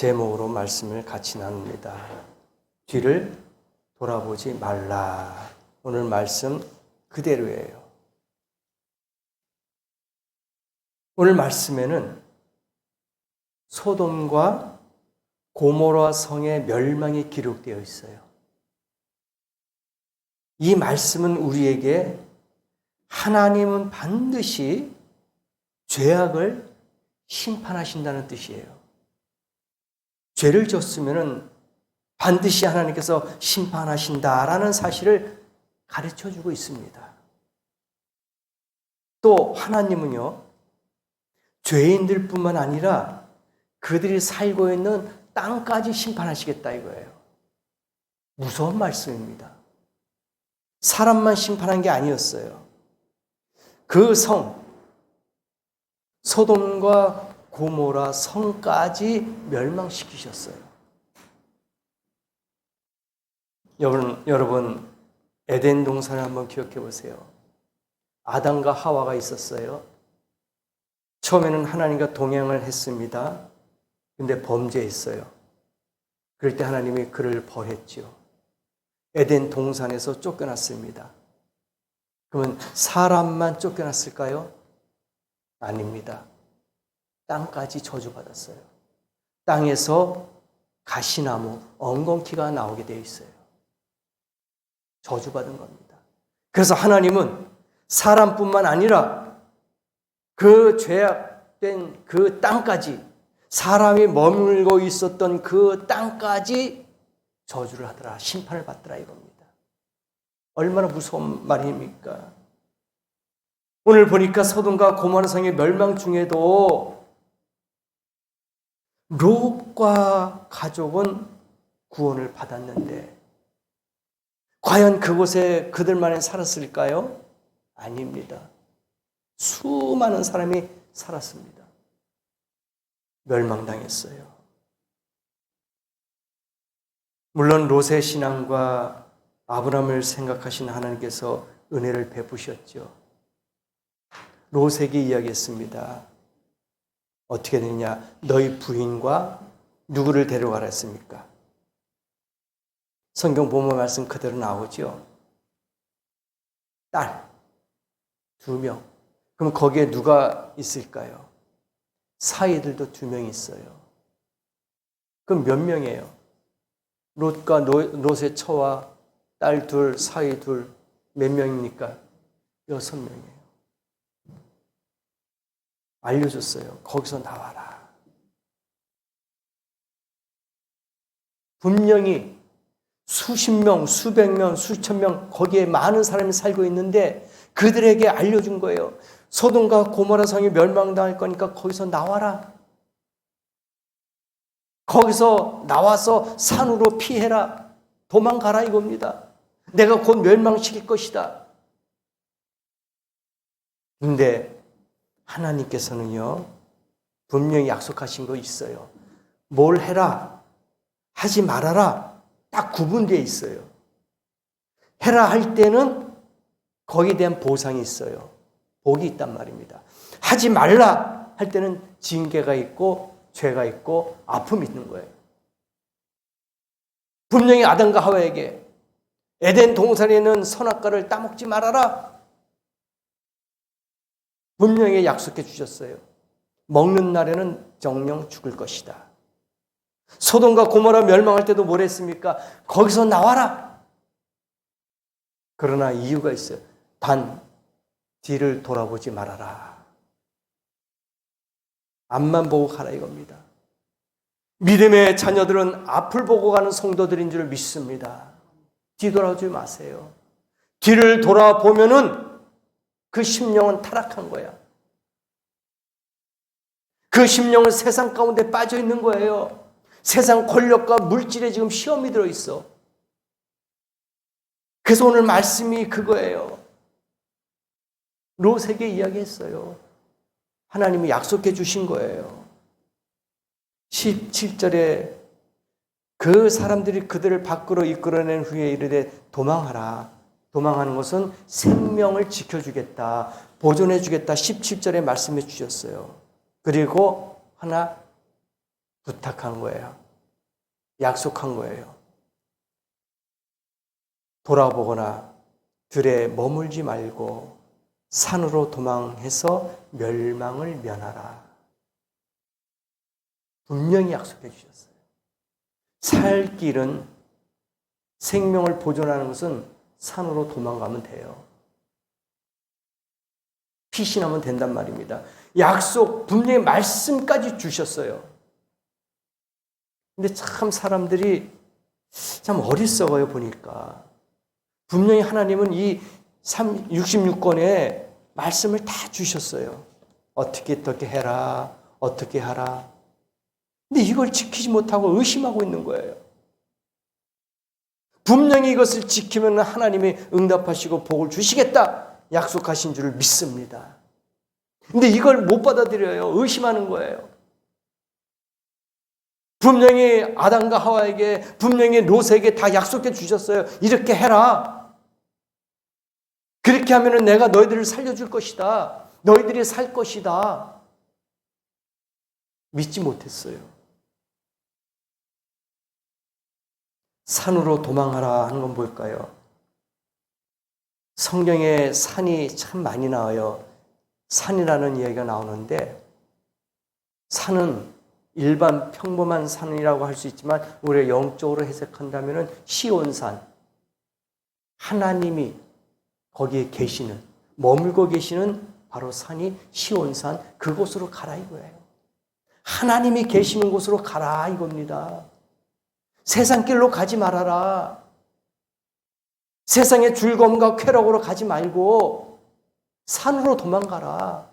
제목으로 말씀을 같이 나눕니다. 뒤를 돌아보지 말라. 오늘 말씀 그대로예요. 오늘 말씀에는 소돔과 고모라 성의 멸망이 기록되어 있어요. 이 말씀은 우리에게 하나님은 반드시 죄악을 심판하신다는 뜻이에요. 죄를 졌으면 반드시 하나님께서 심판하신다라는 사실을 가르쳐주고 있습니다. 또 하나님은요, 죄인들뿐만 아니라 그들이 살고 있는 땅까지 심판하시겠다 이거예요. 무서운 말씀입니다. 사람만 심판한 게 아니었어요. 그 성, 소돔과 고모라 성까지 멸망시키셨어요. 여러분 에덴 동산을 한번 기억해 보세요. 아담과 하와가 있었어요. 처음에는 하나님과 동행을 했습니다. 근데 범죄했어요. 그럴 때 하나님이 그를 벌했죠. 에덴 동산에서 쫓겨났습니다. 그러면 사람만 쫓겨났을까요? 아닙니다. 땅까지 저주받았어요. 땅에서 가시나무, 엉겅퀴가 나오게 되어 있어요. 저주받은 겁니다. 그래서 하나님은 사람뿐만 아니라 그 죄악된 그 땅까지, 사람이 머물고 있었던 그 땅까지 저주를 하더라, 심판을 받더라 이겁니다. 얼마나 무서운 말입니까? 오늘 보니까 소돔과 고모라 성의 멸망 중에도 롯과 가족은 구원을 받았는데 과연 그곳에 그들만이 살았을까요? 아닙니다. 수많은 사람이 살았습니다. 멸망당했어요. 물론 롯의 신앙과 아브라함을 생각하신 하나님께서 은혜를 베푸셨죠. 롯에게 이야기했습니다. 어떻게 되느냐? 너희 부인과 누구를 데려가라 했습니까? 성경 본문 말씀 그대로 나오죠. 딸 2명. 그럼 거기에 누가 있을까요? 사이들도 2명 있어요. 그럼 몇 명이에요? 롯과 롯의 처와 딸 2, 사이 2, 몇 명입니까? 6명이에요. 알려줬어요. 거기서 나와라. 분명히 수십 명, 수백 명, 수천 명 거기에 많은 사람이 살고 있는데 그들에게 알려준 거예요. 소돔과 고모라 성이 멸망당할 거니까 거기서 나와라. 거기서 나와서 산으로 피해라. 도망가라 이겁니다. 내가 곧 멸망시킬 것이다. 근데 하나님께서는요, 분명히 약속하신 거 있어요. 뭘 해라, 하지 말아라, 딱 구분되어 있어요. 해라 할 때는 거기에 대한 보상이 있어요. 복이 있단 말입니다. 하지 말라 할 때는 징계가 있고 죄가 있고 아픔이 있는 거예요. 분명히 아담과 하와에게 에덴 동산에 있는 선악과를 따먹지 말아라. 분명히 약속해 주셨어요. 먹는 날에는 정령 죽을 것이다. 소돔과 고모라 멸망할 때도 뭘 했습니까? 거기서 나와라. 그러나 이유가 있어요. 단 뒤를 돌아보지 말아라. 앞만 보고 가라 이겁니다. 믿음의 자녀들은 앞을 보고 가는 성도들인 줄 믿습니다. 뒤돌아보지 마세요. 뒤를 돌아보면은 그 심령은 타락한 거야. 그 심령은 세상 가운데 빠져 있는 거예요. 세상 권력과 물질에 지금 시험이 들어있어. 그래서 오늘 말씀이 그거예요. 롯에게 이야기했어요. 하나님이 약속해 주신 거예요. 17절에 그 사람들이 그들을 밖으로 이끌어낸 후에 이르되 도망하라. 도망하는 것은 생명을 지켜주겠다, 보존해주겠다 17절에 말씀해 주셨어요. 그리고 하나 부탁한 거예요. 약속한 거예요. 돌아보거나 들에 머물지 말고 산으로 도망해서 멸망을 면하라. 분명히 약속해 주셨어요. 살 길은, 생명을 보존하는 것은 산으로 도망가면 돼요. 피신하면 된단 말입니다. 약속, 분명히 말씀까지 주셨어요. 근데 참 사람들이 참 어리석어요, 보니까. 분명히 하나님은 이 66권의 말씀을 다 주셨어요. 어떻게 해라, 어떻게 하라. 근데 이걸 지키지 못하고 의심하고 있는 거예요. 분명히 이것을 지키면 하나님이 응답하시고 복을 주시겠다 약속하신 줄을 믿습니다. 근데 이걸 못 받아들여요. 의심하는 거예요. 분명히 아담과 하와에게, 분명히 롯에게 다 약속해 주셨어요. 이렇게 해라. 그렇게 하면 내가 너희들을 살려줄 것이다. 너희들이 살 것이다. 믿지 못했어요. 산으로 도망하라 하는 건 뭘까요? 성경에 산이 참 많이 나와요. 산이라는 이야기가 나오는데, 산은 일반 평범한 산이라고 할 수 있지만 우리가 영적으로 해석한다면 시온산, 하나님이 거기에 계시는, 머물고 계시는 바로 산이 시온산, 그곳으로 가라 이거예요. 하나님이 계시는 곳으로 가라 이겁니다. 세상 길로 가지 말아라. 세상의 즐거움과 쾌락으로 가지 말고 산으로 도망가라.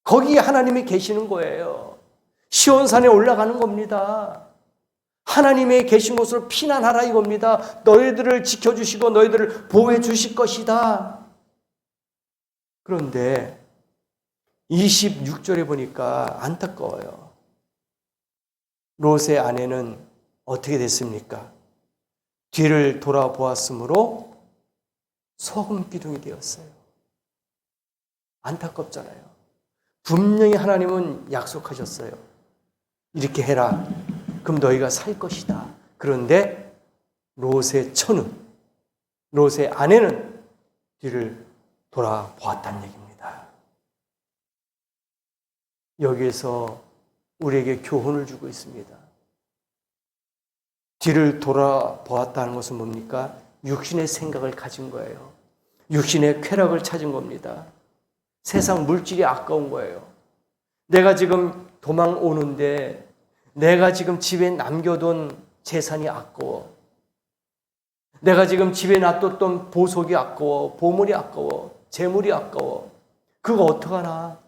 거기에 하나님이 계시는 거예요. 시온산에 올라가는 겁니다. 하나님의 계신 곳으로 피난하라 이겁니다. 너희들을 지켜주시고 너희들을 보호해 주실 것이다. 그런데 26절에 보니까 안타까워요. 롯의 아내는 어떻게 됐습니까? 뒤를 돌아보았으므로 소금 기둥이 되었어요. 안타깝잖아요. 분명히 하나님은 약속하셨어요. 이렇게 해라. 그럼 너희가 살 것이다. 그런데 롯의 처는, 롯의 아내는 뒤를 돌아보았다는 얘기입니다. 여기에서 우리에게 교훈을 주고 있습니다. 뒤를 돌아보았다는 것은 뭡니까? 육신의 생각을 가진 거예요. 육신의 쾌락을 찾은 겁니다. 세상 물질이 아까운 거예요. 내가 지금 도망 오는데 내가 지금 집에 남겨둔 재산이 아까워. 내가 지금 집에 놔뒀던 보석이 아까워. 보물이 아까워. 재물이 아까워. 그거 어떡하나?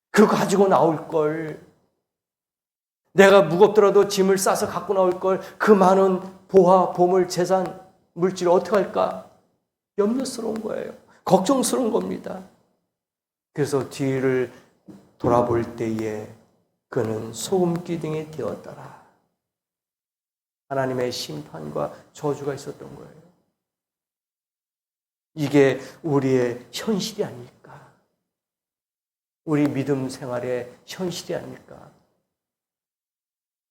그거 가지고 나올 걸. 내가 무겁더라도 짐을 싸서 갖고 나올 걸. 그 많은 보화, 보물, 재산, 물질을 어떻게 할까? 염려스러운 거예요. 걱정스러운 겁니다. 그래서 뒤를 돌아볼 때에 그는 소금기둥이 되었더라. 하나님의 심판과 저주가 있었던 거예요. 이게 우리의 현실이 아닐까? 우리 믿음 생활의 현실이 아닐까?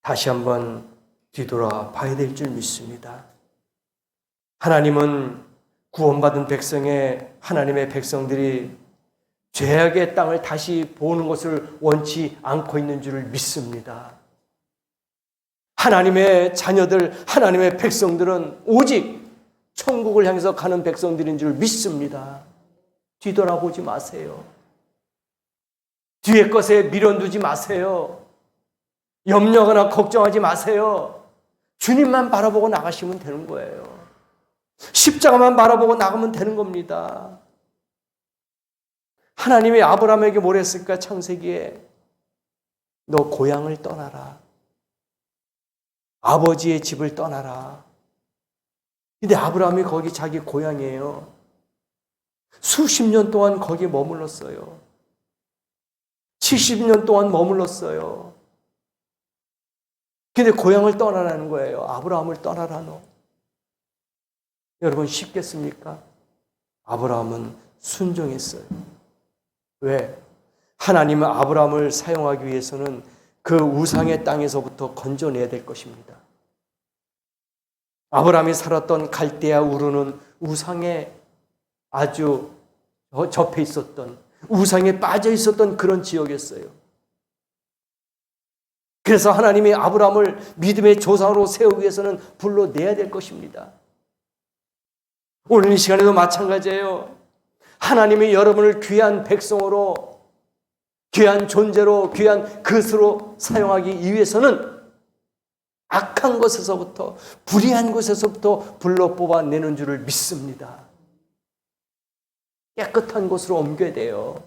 다시 한번 뒤돌아 봐야 될 줄 믿습니다. 하나님은 구원받은 백성의, 하나님의 백성들이 죄악의 땅을 다시 보는 것을 원치 않고 있는 줄을 믿습니다. 하나님의 자녀들, 하나님의 백성들은 오직 천국을 향해서 가는 백성들인 줄 믿습니다. 뒤돌아보지 마세요. 뒤의 것에 미련 두지 마세요. 염려하거나 걱정하지 마세요. 주님만 바라보고 나가시면 되는 거예요. 십자가만 바라보고 나가면 되는 겁니다. 하나님이 아브라함에게 뭘 했을까? 창세기에 너 고향을 떠나라. 아버지의 집을 떠나라. 근데 아브라함이 거기 자기 고향이에요. 수십 년 동안 거기에 머물렀어요. 70년 동안 머물렀어요. 근데 고향을 떠나라는 거예요. 아브라함을 떠나라 너. 여러분 쉽겠습니까? 아브라함은 순종했어요. 왜? 하나님은 아브라함을 사용하기 위해서는 그 우상의 땅에서부터 건져내야 될 것입니다. 아브라함이 살았던 갈대아 우르는 우상에 아주 접해 있었던, 우상에 빠져 있었던 그런 지역이었어요. 그래서 하나님이 아브라함을 믿음의 조상으로 세우기 위해서는 불러내야 될 것입니다. 오늘 이 시간에도 마찬가지예요. 하나님이 여러분을 귀한 백성으로, 귀한 존재로, 귀한 것으로 사용하기 위해서는 악한 것에서부터, 불의한 것에서부터 불러 뽑아내는 줄을 믿습니다. 깨끗한 곳으로 옮겨야 돼요.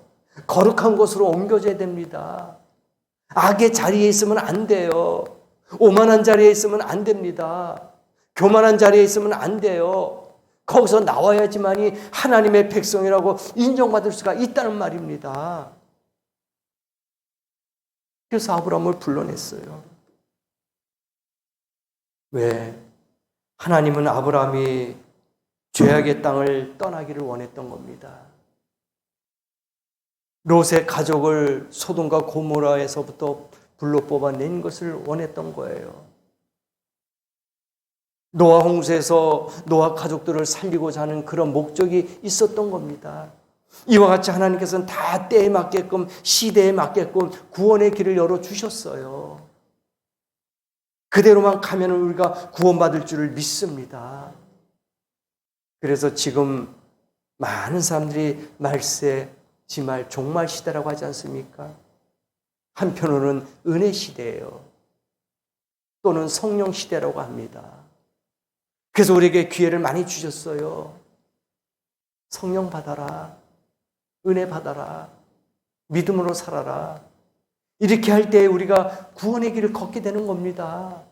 거룩한 곳으로 옮겨져야 됩니다. 악의 자리에 있으면 안 돼요. 오만한 자리에 있으면 안 됩니다. 교만한 자리에 있으면 안 돼요. 거기서 나와야지만이 하나님의 백성이라고 인정받을 수가 있다는 말입니다. 그래서 아브라함을 불러냈어요. 왜? 하나님은 아브라함이 죄악의 땅을 떠나기를 원했던 겁니다. 롯의 가족을 소돔과 고모라에서부터 불러 뽑아낸 것을 원했던 거예요. 노아 홍수에서 노아 가족들을 살리고자 하는 그런 목적이 있었던 겁니다. 이와 같이 하나님께서는 다 때에 맞게끔, 시대에 맞게끔 구원의 길을 열어주셨어요. 그대로만 가면 우리가 구원받을 줄을 믿습니다. 그래서 지금 많은 사람들이 말세, 지말, 종말 시대라고 하지 않습니까? 한편으로는 은혜 시대예요. 또는 성령 시대라고 합니다. 그래서 우리에게 기회를 많이 주셨어요. 성령 받아라. 은혜 받아라. 믿음으로 살아라. 이렇게 할 때 우리가 구원의 길을 걷게 되는 겁니다.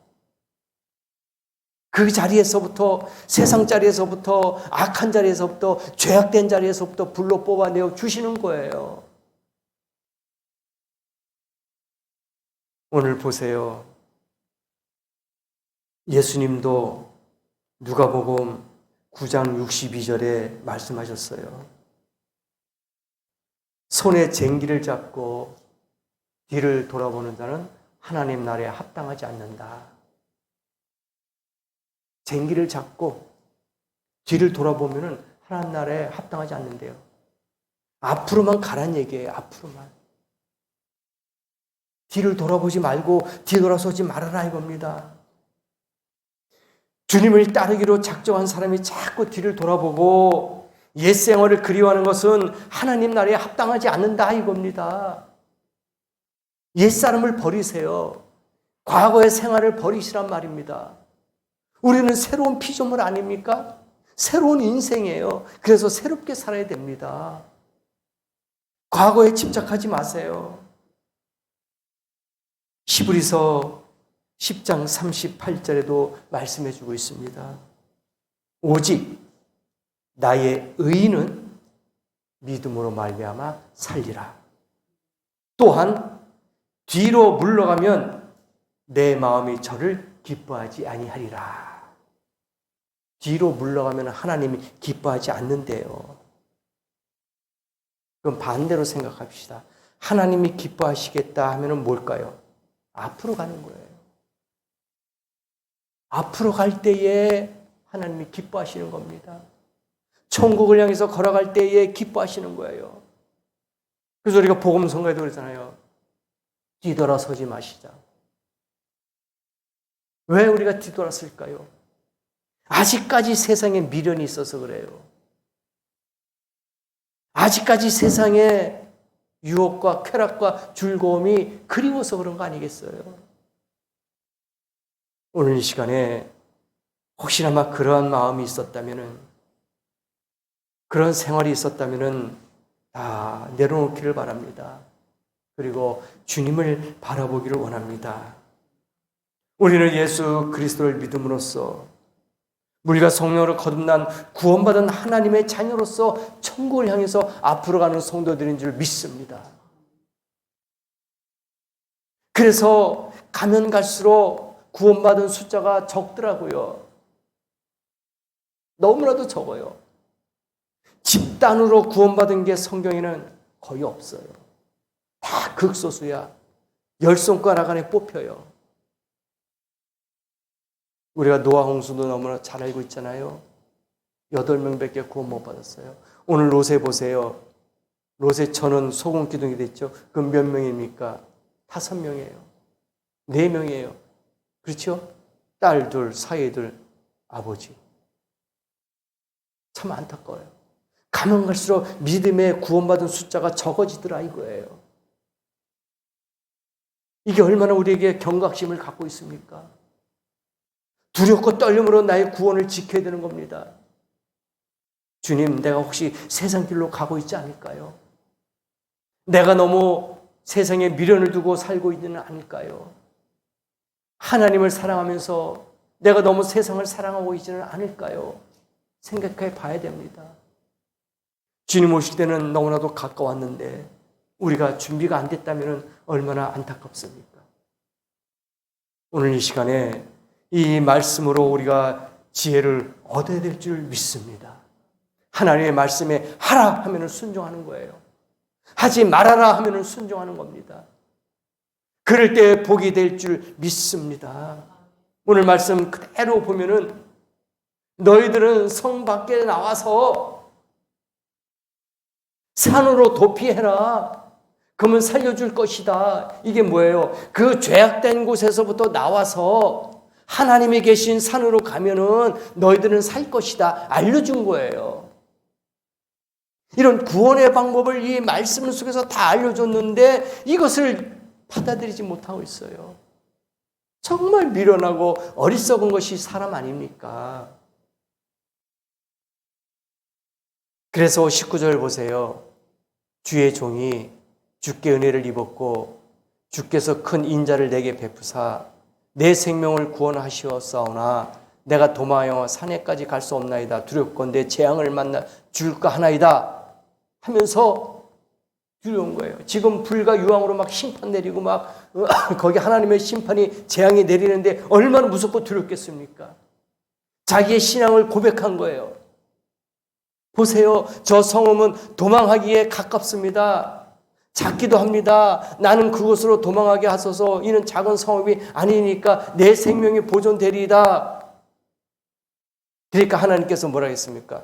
그 자리에서부터, 세상 자리에서부터, 악한 자리에서부터, 죄악된 자리에서부터 불러 뽑아내어 주시는 거예요. 오늘 보세요. 예수님도 누가복음 9장 62절에 말씀하셨어요. 손에 쟁기를 잡고 뒤를 돌아보는 자는 하나님 나라에 합당하지 않는다. 쟁기를 잡고 뒤를 돌아보면 하나님 나라에 합당하지 않는데요. 앞으로만 가란 얘기예요. 앞으로만. 뒤를 돌아보지 말고 뒤돌아서지 말아라 이겁니다. 주님을 따르기로 작정한 사람이 자꾸 뒤를 돌아보고 옛 생활을 그리워하는 것은 하나님 나라에 합당하지 않는다 이겁니다. 옛 사람을 버리세요. 과거의 생활을 버리시란 말입니다. 우리는 새로운 피조물 아닙니까? 새로운 인생이에요. 그래서 새롭게 살아야 됩니다. 과거에 집착하지 마세요. 히브리서 10장 38절에도 말씀해 주고 있습니다. 오직 나의 의인은 믿음으로 말미암아 살리라. 또한 뒤로 물러가면 내 마음이 저를 기뻐하지 아니하리라. 뒤로 물러가면 하나님이 기뻐하지 않는데요. 그럼 반대로 생각합시다. 하나님이 기뻐하시겠다 하면 뭘까요? 앞으로 가는 거예요. 앞으로 갈 때에 하나님이 기뻐하시는 겁니다. 천국을 향해서 걸어갈 때에 기뻐하시는 거예요. 그래서 우리가 복음 선거에도 그러잖아요. 뒤돌아서지 마시자. 왜 우리가 뒤돌았을까요? 아직까지 세상에 미련이 있어서 그래요. 아직까지 세상에 유혹과 쾌락과 즐거움이 그리워서 그런 거 아니겠어요? 오늘 이 시간에 혹시나마 그러한 마음이 있었다면은, 그런 생활이 있었다면은 다 내려놓기를 바랍니다. 그리고 주님을 바라보기를 원합니다. 우리는 예수 그리스도를 믿음으로써 물과 성령으로 거듭난 구원받은 하나님의 자녀로서 천국을 향해서 앞으로 가는 성도들인 줄 믿습니다. 그래서 가면 갈수록 구원받은 숫자가 적더라고요. 너무나도 적어요. 집단으로 구원받은 게 성경에는 거의 없어요. 다 극소수야. 열 손가락 안에 뽑혀요. 우리가 노아 홍수도 너무나 잘 알고 있잖아요. 8명밖에 구원 못 받았어요. 오늘 롯에 보세요. 롯의 전원 소금 기둥이 됐죠. 그 몇 명입니까? 5명이에요. 4명이에요. 그렇죠? 딸 둘, 사위 둘, 아버지. 참 안타까워요. 가면 갈수록 믿음에 구원받은 숫자가 적어지더라 이거예요. 이게 얼마나 우리에게 경각심을 갖고 있습니까? 두렵고 떨림으로 나의 구원을 지켜야 되는 겁니다. 주님, 내가 혹시 세상 길로 가고 있지 않을까요? 내가 너무 세상에 미련을 두고 살고 있지는 않을까요? 하나님을 사랑하면서 내가 너무 세상을 사랑하고 있지는 않을까요? 생각해 봐야 됩니다. 주님 오실 때는 너무나도 가까웠는데 우리가 준비가 안 됐다면 얼마나 안타깝습니까? 오늘 이 시간에 이 말씀으로 우리가 지혜를 얻어야 될 줄 믿습니다. 하나님의 말씀에 하라 하면 순종하는 거예요. 하지 말아라 하면 순종하는 겁니다. 그럴 때 복이 될 줄 믿습니다. 오늘 말씀 그대로 보면은 너희들은 성 밖에 나와서 산으로 도피해라. 그러면 살려줄 것이다. 이게 뭐예요? 그 죄악된 곳에서부터 나와서 하나님이 계신 산으로 가면은 너희들은 살 것이다. 알려준 거예요. 이런 구원의 방법을 이 말씀 속에서 다 알려줬는데 이것을 받아들이지 못하고 있어요. 정말 미련하고 어리석은 것이 사람 아닙니까? 그래서 19절 보세요. 주의 종이 주께 은혜를 입었고 주께서 큰 인자를 내게 베푸사 내 생명을 구원하시었사오나 내가 도망하여 산에까지 갈 수 없나이다. 두렵건대 재앙을 만나 줄까 하나이다 하면서 두려운 거예요. 지금 불과 유황으로 막 심판 내리고 막 거기 하나님의 심판이 재앙이 내리는데 얼마나 무섭고 두렵겠습니까? 자기의 신앙을 고백한 거예요. 보세요. 저 성읍은 도망하기에 가깝습니다. 작기도 합니다. 나는 그곳으로 도망하게 하소서. 이는 작은 성읍이 아니니까 내 생명이 보존되리이다. 그러니까 하나님께서 뭐라 했습니까?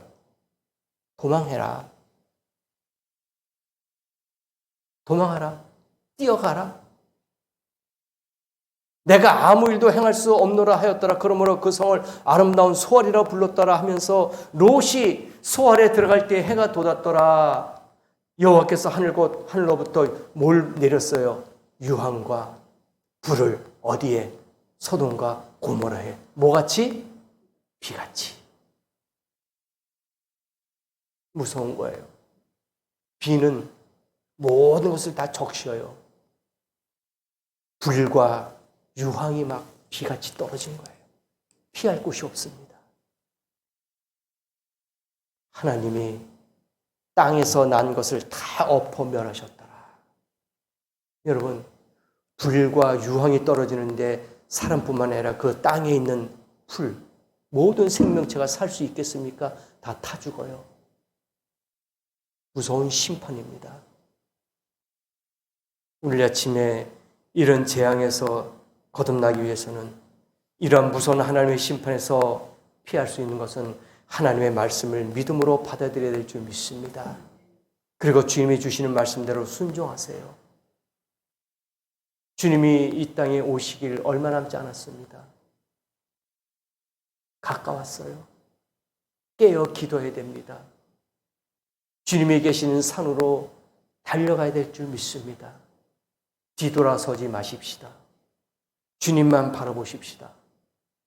도망해라. 도망하라. 뛰어가라. 내가 아무 일도 행할 수 없노라 하였더라. 그러므로 그 성을 아름다운 소알이라 불렀더라 하면서 롯이 소알에 들어갈 때 해가 돋았더라. 여호와께서 하늘로부터 뭘 내렸어요? 유황과 불을 어디에? 소돔과 고모라에. 뭐같이? 비같이. 무서운 거예요. 비는 모든 것을 다 적셔요. 불과 유황이 막 비같이 떨어진 거예요. 피할 곳이 없습니다. 하나님이 땅에서 난 것을 다 엎어 멸하셨더라. 여러분, 불과 유황이 떨어지는데 사람뿐만 아니라 그 땅에 있는 풀, 모든 생명체가 살 수 있겠습니까? 다 타 죽어요. 무서운 심판입니다. 오늘 아침에 이런 재앙에서 거듭나기 위해서는 이러한 무서운 하나님의 심판에서 피할 수 있는 것은 하나님의 말씀을 믿음으로 받아들여야 될 줄 믿습니다. 그리고 주님이 주시는 말씀대로 순종하세요. 주님이 이 땅에 오시길 얼마 남지 않았습니다. 가까웠어요. 깨어 기도해야 됩니다. 주님이 계시는 산으로 달려가야 될 줄 믿습니다. 뒤돌아서지 마십시다. 주님만 바라보십시다.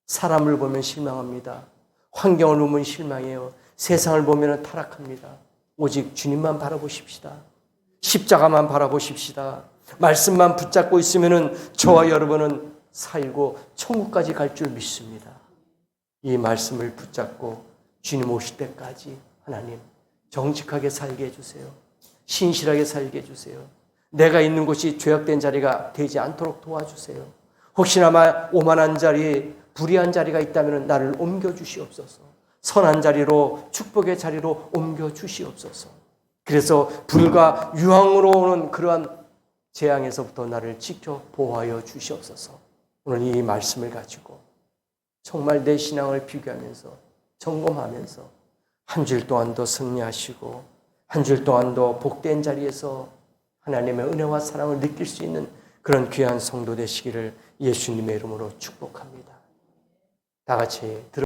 사람을 보면 실망합니다. 환경을 보면 실망해요. 세상을 보면 타락합니다. 오직 주님만 바라보십시다. 십자가만 바라보십시다. 말씀만 붙잡고 있으면 저와 여러분은 살고 천국까지 갈 줄 믿습니다. 이 말씀을 붙잡고 주님 오실 때까지 하나님 정직하게 살게 해주세요. 신실하게 살게 해주세요. 내가 있는 곳이 죄악된 자리가 되지 않도록 도와주세요. 혹시나 오만한 자리, 불의한 자리가 있다면 나를 옮겨주시옵소서. 선한 자리로, 축복의 자리로 옮겨주시옵소서. 그래서 불과 유황으로 오는 그러한 재앙에서부터 나를 지켜 보호하여 주시옵소서. 오늘 이 말씀을 가지고 정말 내 신앙을 비교하면서 점검하면서 한 주일 동안도 승리하시고 한 주일 동안도 복된 자리에서 하나님의 은혜와 사랑을 느낄 수 있는 그런 귀한 성도 되시기를 예수님의 이름으로 축복합니다. 다 같이 들어